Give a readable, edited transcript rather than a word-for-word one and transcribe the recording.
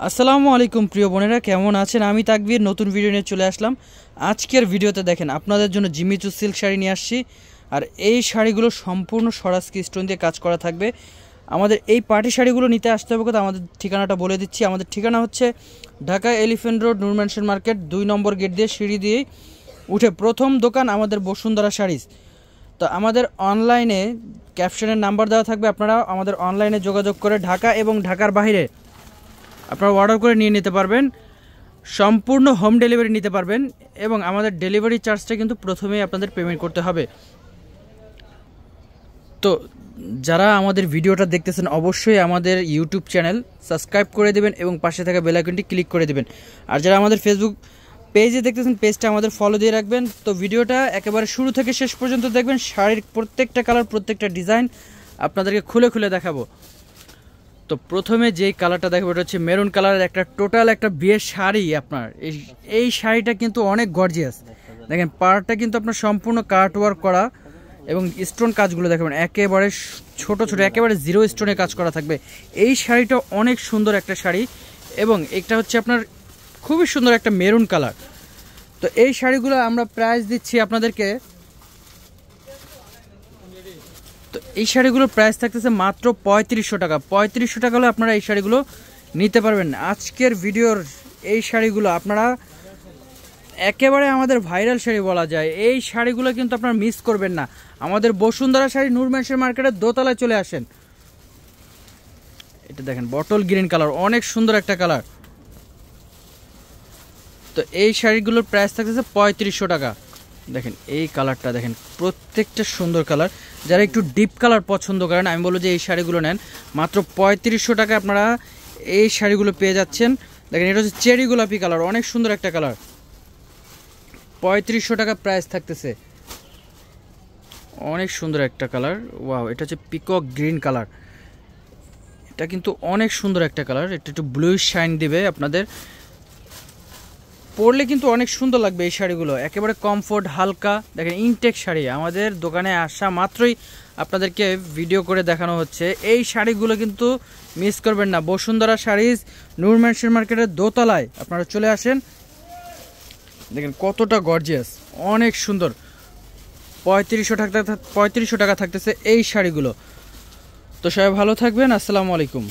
আসসালামু আলাইকুম প্রিয় বোনেরা, কেমন আছেন? আমি তাকবীর নতুন ভিডিও নিয়ে চলে আসলাম। আজকের ভিডিওতে দেখেন আপনাদের জন্য জিমি চু সিল্ক শাড়ি নিয়ে আসছি। আর এই শাড়িগুলো সম্পূর্ণ স্বরাজকি স্টোন দিয়ে কাজ করা থাকবে। আমাদের এই পার্টি শাড়িগুলো নিতে আসতে হবে কোথায়, আমাদের ঠিকানাটা বলে দিচ্ছি। আমাদের ঠিকানা হচ্ছে ঢাকা এলিফ্যান্ট রোড, নূর ম্যানশন মার্কেট, 2 নম্বর গেট দিয়ে সিঁড়ি দিয়েই উঠে প্রথম দোকান আমাদের বসুন্ধরা শাড়িজ। তো আমাদের অনলাইনে ক্যাপশনের নাম্বার দেওয়া থাকবে, আপনারা আমাদের অনলাইনে যোগাযোগ করে ঢাকা এবং ঢাকার বাইরে আপনারা অর্ডার করে নিয়ে নিতে পারবেন। সম্পূর্ণ হোম ডেলিভারি নিতে পারবেন এবং আমাদের ডেলিভারি চার্জটা কিন্তু প্রথমেই আপনাদের পেমেন্ট করতে হবে। তো যারা আমাদের ভিডিওটা দেখতেছেন অবশ্যই আমাদের ইউটিউব চ্যানেল সাবস্ক্রাইব করে দেবেন এবং পাশে থাকা বেল আইকনটি ক্লিক করে দেবেন। আর যারা আমাদের ফেসবুক পেজে দেখতেছেন পেজটা আমাদের ফলো দিয়ে রাখবেন। তো ভিডিওটা একেবারে শুরু থেকে শেষ পর্যন্ত দেখবেন। শাড়ির প্রত্যেকটা কালার, প্রত্যেকটা ডিজাইন আপনাদেরকে খুলে খুলে দেখাবো। তো প্রথমে যেই কালারটা দেখাবো এটা হচ্ছে মেরুন কালারের একটা টোটাল একটা বিয়ের শাড়ি। আপনার এই শাড়িটা কিন্তু অনেক গর্জিয়াস। দেখেন পাড়টা কিন্তু আপনার সম্পূর্ণ কাট ওয়ার্ক করা এবং স্টোন কাজগুলো দেখাবেন একেবারে ছোট ছোট, একেবারে জিরো স্টোনে কাজ করা থাকবে। এই শাড়িটা অনেক সুন্দর একটা শাড়ি এবং এটা হচ্ছে আপনার খুবই সুন্দর একটা মেরুন কালার। তো এই শাড়িগুলো আমরা প্রাইস দিচ্ছি আপনাদেরকে, তো এই শাড়িগুলোর প্রাইস থাকতেছে মাত্র 3500 টাকা। 3500 টাকা হলে আপনারা এই শাড়িগুলো নিতে পারবেন। আজকের ভিডিওর এই শাড়িগুলো আপনারা একেবারে আমাদের ভাইরাল শাড়ি বলা যায়। এই শাড়িগুলো কিন্তু আপনারা মিস করবেন না। আমাদের বসুন্ধরা শাড়ি নূর ম্যানশন মার্কেটের দোতলায় চলে আসেন। এটা দেখেন বটল গ্রিন কালার, অনেক সুন্দর একটা কালার। তো এই শাড়িগুলোর প্রাইস থাকতেছে 3500 টাকা। দেখেন এই কালারটা দেখেন, প্রত্যেকটা সুন্দর কালার। যারা একটু ডিপ কালার পছন্দ করেন আমি বলবো যে এই শাড়িগুলো নেন। মাত্র 3500 টাকা আপনারা এই শাড়িগুলো পেয়ে যাচ্ছেন। দেখেন এটা হচ্ছে চেরি গোলাপি কালার, অনেক সুন্দর একটা কালার। 3500 টাকা প্রাইস থাকতেছে, অনেক সুন্দর একটা কালার। ওয়াও, এটা হচ্ছে পিকক গ্রিন কালার। এটা কিন্তু অনেক সুন্দর একটা কালার। এটা একটু ব্লু শাইন দিবে আপনাদের, পরলে কিন্তু অনেক সুন্দর লাগবে এই শাড়িগুলো। একেবারে কমফোর্ট, হালকা। দেখেন ইনটেক শাড়ি আমাদের দোকানে আসা মাত্রই আপনাদেরকে ভিডিও করে দেখানো হচ্ছে। এই শাড়িগুলো কিন্তু মিস করবেন না। বসুন্ধরা শাড়িজ নূর ম্যানশন মার্কেটের দোতলায় আপনারা চলে আসেন। দেখেন কতটা গর্জিয়াস, অনেক সুন্দর। 3500 টাকা থাকতেছে এই শাড়িগুলো। তো সবাই ভালো থাকবেন। আসসালামু আলাইকুম।